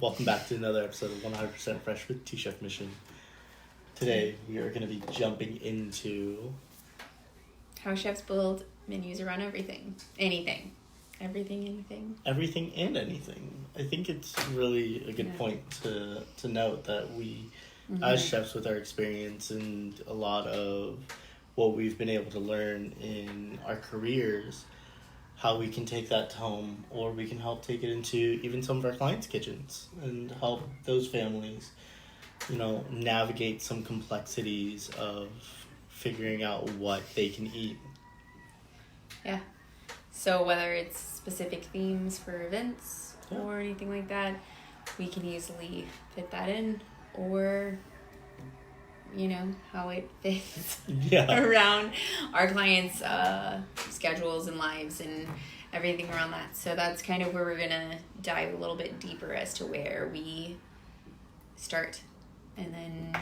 Welcome back to another episode of 100% Fresh with T-Chef Mission. Today, we are going to be jumping into... how chefs build menus around everything. Anything. Everything, anything. Everything and anything. I think it's really a good point to note that we, as chefs with our experience and a lot of what we've been able to learn in our careers, how we can take that to home, or we can help take it into even some of our clients' kitchens and help those families, navigate some complexities of figuring out what they can eat. Yeah. So whether it's specific themes for events or anything like that, we can easily fit that in, or how it fits around our clients' schedules and lives and everything around that. So that's kind of where we're going to dive a little bit deeper as to where we start and then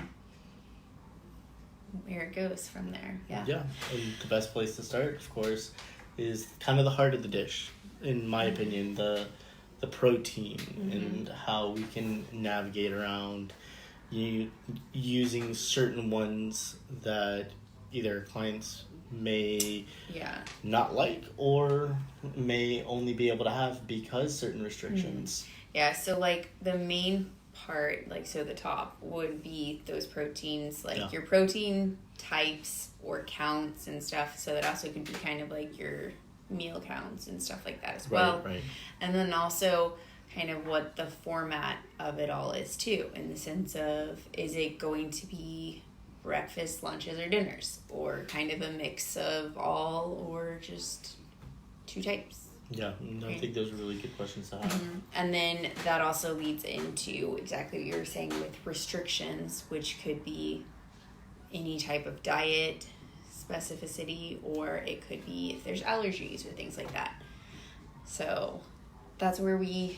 where it goes from there. Yeah. And the best place to start, of course, is kind of the heart of the dish, in my opinion, the protein and how we can navigate around using certain ones that either clients may not like or may only be able to have because certain restrictions. Yeah, so like the main part, so the top would be those proteins, your protein types or counts and stuff. So that also could be kind of like your meal counts and stuff like that as well. Right. And then also kind of what the format of it all is too, in the sense of, is it going to be breakfast, lunches, or dinners, or kind of a mix of all, or just two types? Yeah, I think those are really good questions to have. And then that also leads into exactly what you were saying with restrictions, which could be any type of diet specificity, or it could be if there's allergies or things like that. So that's where we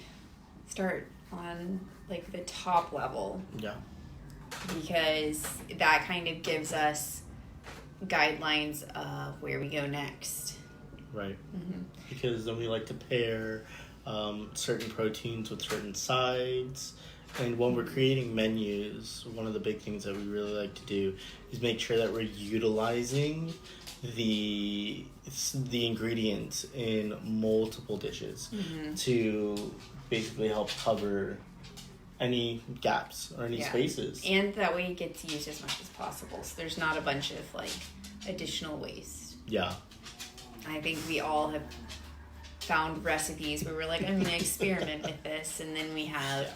start on the top level. Yeah. Because that kind of gives us guidelines of where we go next. Right. Because then we like to pair certain proteins with certain sides. And when we're creating menus, one of the big things that we really like to do is make sure that we're utilizing the ingredients in multiple dishes to basically help cover any gaps or any spaces. And that way it gets used as much as possible. So there's not a bunch of additional waste. Yeah. I think we all have found recipes where we're like, I'm going to experiment with this. And then we have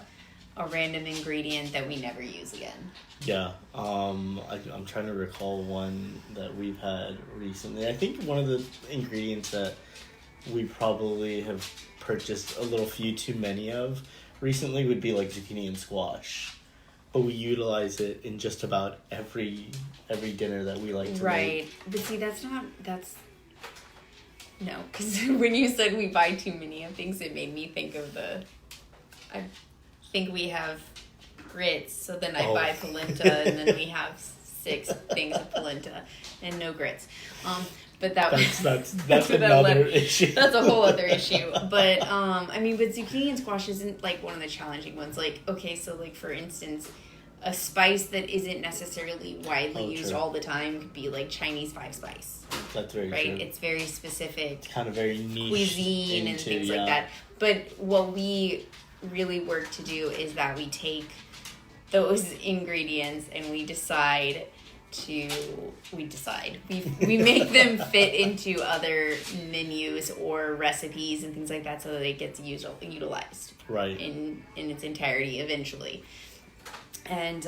a random ingredient that we never use again. Yeah. I'm trying to recall one that we've had recently. I think one of the ingredients that we probably have purchased a little few too many of recently would be zucchini and squash. But we utilize it in just about every dinner that we like to make. Right. But see, no, because when you said we buy too many of things, it made me think of I think we have grits, so then I buy polenta, and then we have 6 things of polenta and no grits. But that's another issue. That's a whole other issue. But but zucchini and squash isn't one of the challenging ones. For instance, a spice that isn't necessarily widely used all the time could be Chinese 5-spice. That's very true. It's very specific. It's kind of very niche cuisine and things like that. But what we really work to do is that we take those ingredients and we make them fit into other menus or recipes and things like that, so that it gets utilized in its entirety eventually. And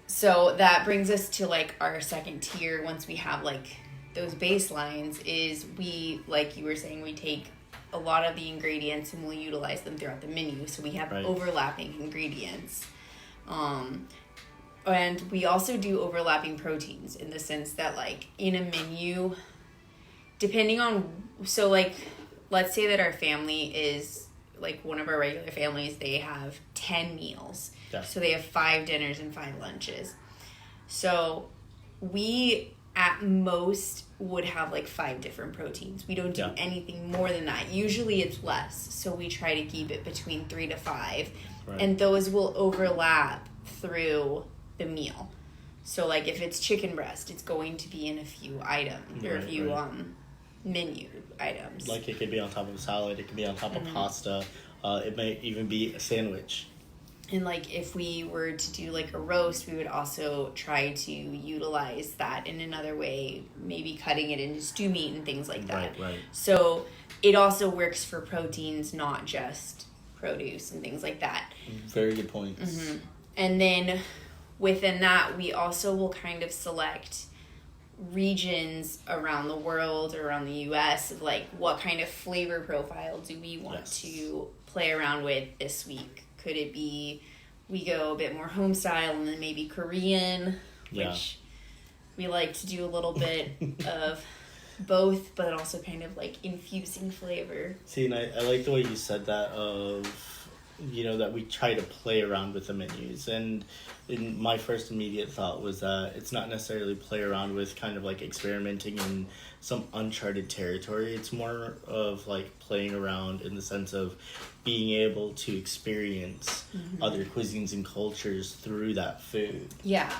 so that brings us to our second tier. Once we have those baselines, is we, like you were saying, we take a lot of the ingredients and we'll utilize them throughout the menu, so we have overlapping ingredients. And we also do overlapping proteins, in the sense that in a menu, depending on, let's say that our family is one of our regular families, they have 10 meals. So they have 5 dinners and 5 lunches. So we at most would have like 5 different proteins. We don't do anything more than that. Usually it's less. So we try to keep it between 3 to 5. Right. And those will overlap through the meal. So like if it's chicken breast, it's going to be in a few items or a few menu items. Like it could be on top of a salad, it could be on top of pasta. It might even be a sandwich. And like if we were to do like a roast, we would also try to utilize that in another way, maybe cutting it into stew meat and things like that. Right. So it also works for proteins, not just produce and things like that. Very good points. Mm-hmm. And then within that, we also will kind of select regions around the world or around the US of like what kind of flavor profile do we want to play around with this week. Could it be we go a bit more home style and then maybe Korean, which we like to do a little bit of both, but also kind of like infusing flavor. See, and I like the way you said that of, you know, that we try to play around with the menus. And my first immediate thought was that it's not necessarily play around with kind of like experimenting in some uncharted territory. It's more of like playing around in the sense of being able to experience other cuisines and cultures through that food. Yeah.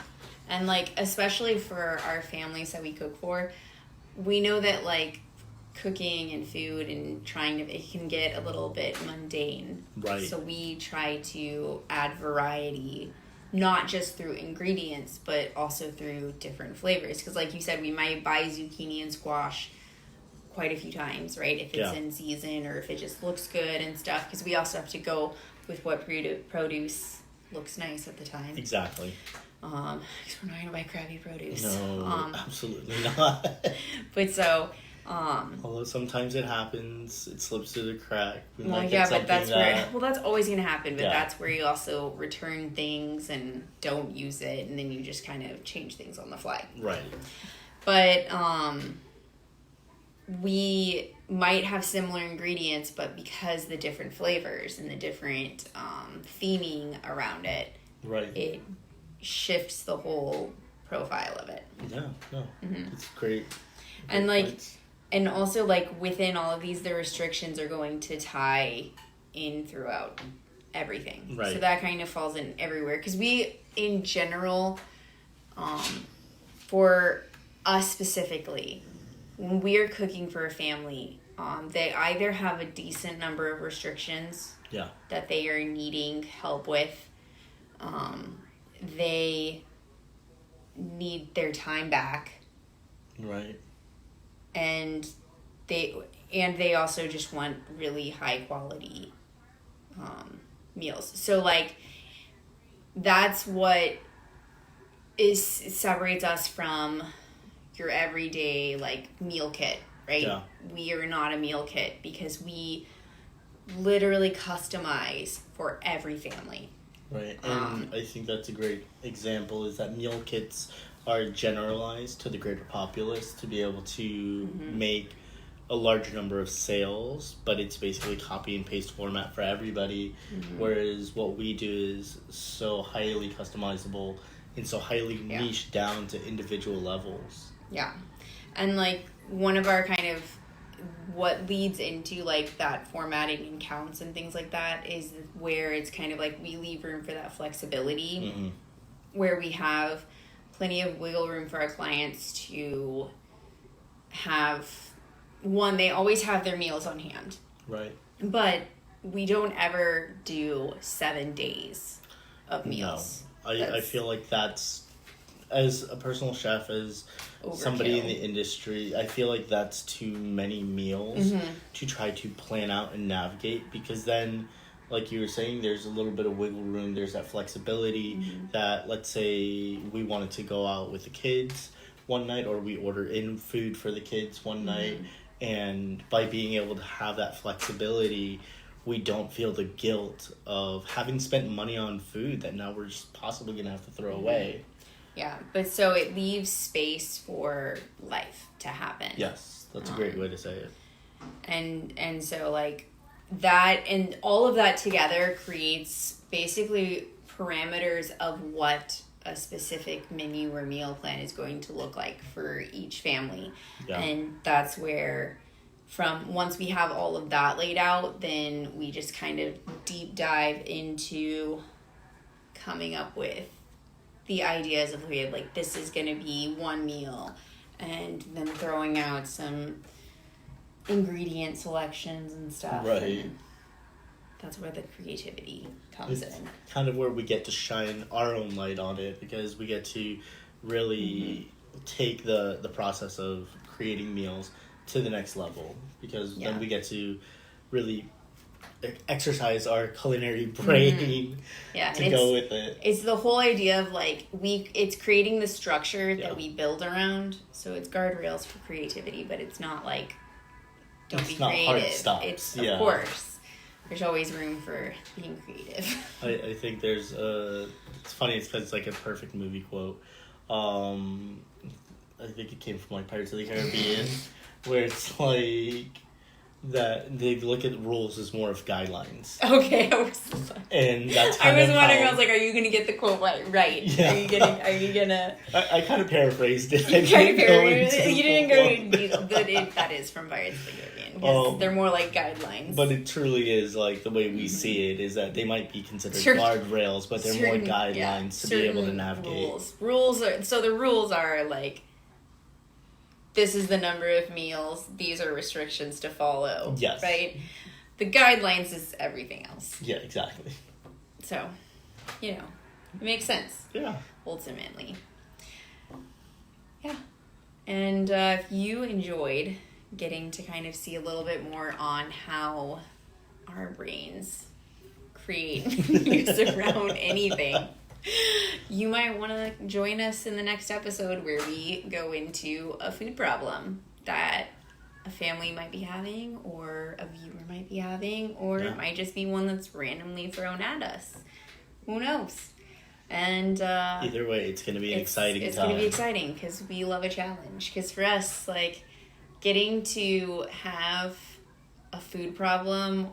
And like, especially for our families that we cook for, we know that like cooking and food and it can get a little bit mundane. Right. So we try to add variety, not just through ingredients, but also through different flavors. Because like you said, we might buy zucchini and squash quite a few times, right? If it's in season or if it just looks good and stuff. Because we also have to go with what produce looks nice at the time. Exactly. Because we're not going to buy crappy produce. No, absolutely not. But so... although sometimes it happens, it slips through the crack. But that's where... Well, that's always going to happen, but that's where you also return things and don't use it, and then you just kind of change things on the fly. Right. But, we might have similar ingredients, but because the different flavors and the different theming around it, it shifts the whole profile of it. Yeah, no, it's great. And like, and also like within all of these, the restrictions are going to tie in throughout everything. Right. So that kind of falls in everywhere. Because we, in general, for us specifically, when we are cooking for a family, they either have a decent number of restrictions that they are needing help with. They need their time back. Right. And they also just want really high quality meals. So like that's what separates us from your everyday like meal kit, right? Yeah. We are not a meal kit because we literally customize for every family. Right. And I think that's a great example is that meal kits are generalized to the greater populace to be able to make a larger number of sales, but it's basically copy and paste format for everybody, whereas what we do is so highly customizable and so highly niche down to individual levels. Yeah. And like one of our kind of what leads into like that formatting and counts and things like that is where it's kind of like we leave room for that flexibility where we have plenty of wiggle room for our clients to have they always have their meals on hand. Right. But we don't ever do 7 days of meals. No. I feel like that's, as a personal chef, as somebody in the industry, I feel like that's too many meals to try to plan out and navigate, because then, like you were saying, there's a little bit of wiggle room, there's that flexibility that, let's say we wanted to go out with the kids one night, or we order in food for the kids one night, and by being able to have that flexibility, we don't feel the guilt of having spent money on food that now we're just possibly going to have to throw away. Yeah, but so it leaves space for life to happen. Yes, that's a great way to say it. And so like that and all of that together creates basically parameters of what a specific menu or meal plan is going to look like for each family. Yeah. And that's where, once we have all of that laid out, then we just kind of deep dive into coming up with the ideas of, okay, like, this is going to be one meal, and then throwing out some ingredient selections and stuff. Right. And that's where the creativity comes in. Kind of where we get to shine our own light on it, because we get to really take the process of creating meals to the next level, because then we get to really exercise our culinary brain to go with it. It's the whole idea of, like, it's creating the structure that we build around. So it's guardrails for creativity, but it's not like, don't be creative. Hard stops. It's, of course, there's always room for being creative. I think there's it's funny, it's because it's like a perfect movie quote. I think it came from like Pirates of the Caribbean, where it's like that they look at rules as more of guidelines. Okay, and that's I was wondering. I was like, "Are you gonna get the quote right? Yeah. Are you gonna?" I kind of paraphrased it. You kind of paraphrased it. You didn't go into detail, but that is from Pirates of the Caribbean. Because they're more like guidelines. But it truly is, like, the way we see it is that they might be considered guardrails, but they're more guidelines to be able to navigate. Rules are like, this is the number of meals, these are restrictions to follow. Yes. Right? The guidelines is everything else. Yeah, exactly. So, it makes sense. Yeah. Ultimately. Yeah. And if you enjoyed getting to kind of see a little bit more on how our brains create news around anything, you might want to join us in the next episode where we go into a food problem that a family might be having, or a viewer might be having, or it might just be one that's randomly thrown at us. Who knows? And either way, it's going to be an exciting time. It's going to be exciting because we love a challenge. Because for us, like, getting to have a food problem,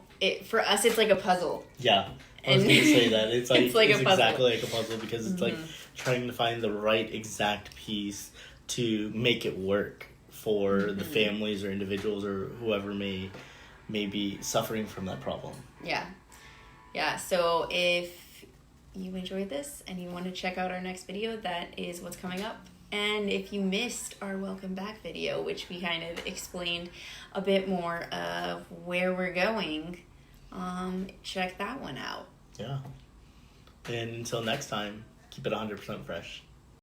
for us, it's like a puzzle. Yeah. I was going to say that. It's exactly like a puzzle, because it's like trying to find the right exact piece to make it work for the families or individuals or whoever may be suffering from that problem. Yeah. Yeah. So if you enjoyed this and you want to check out our next video, that is what's coming up. And if you missed our welcome back video, which we kind of explained a bit more of where we're going, check that one out. Yeah. And until next time, keep it 100% fresh.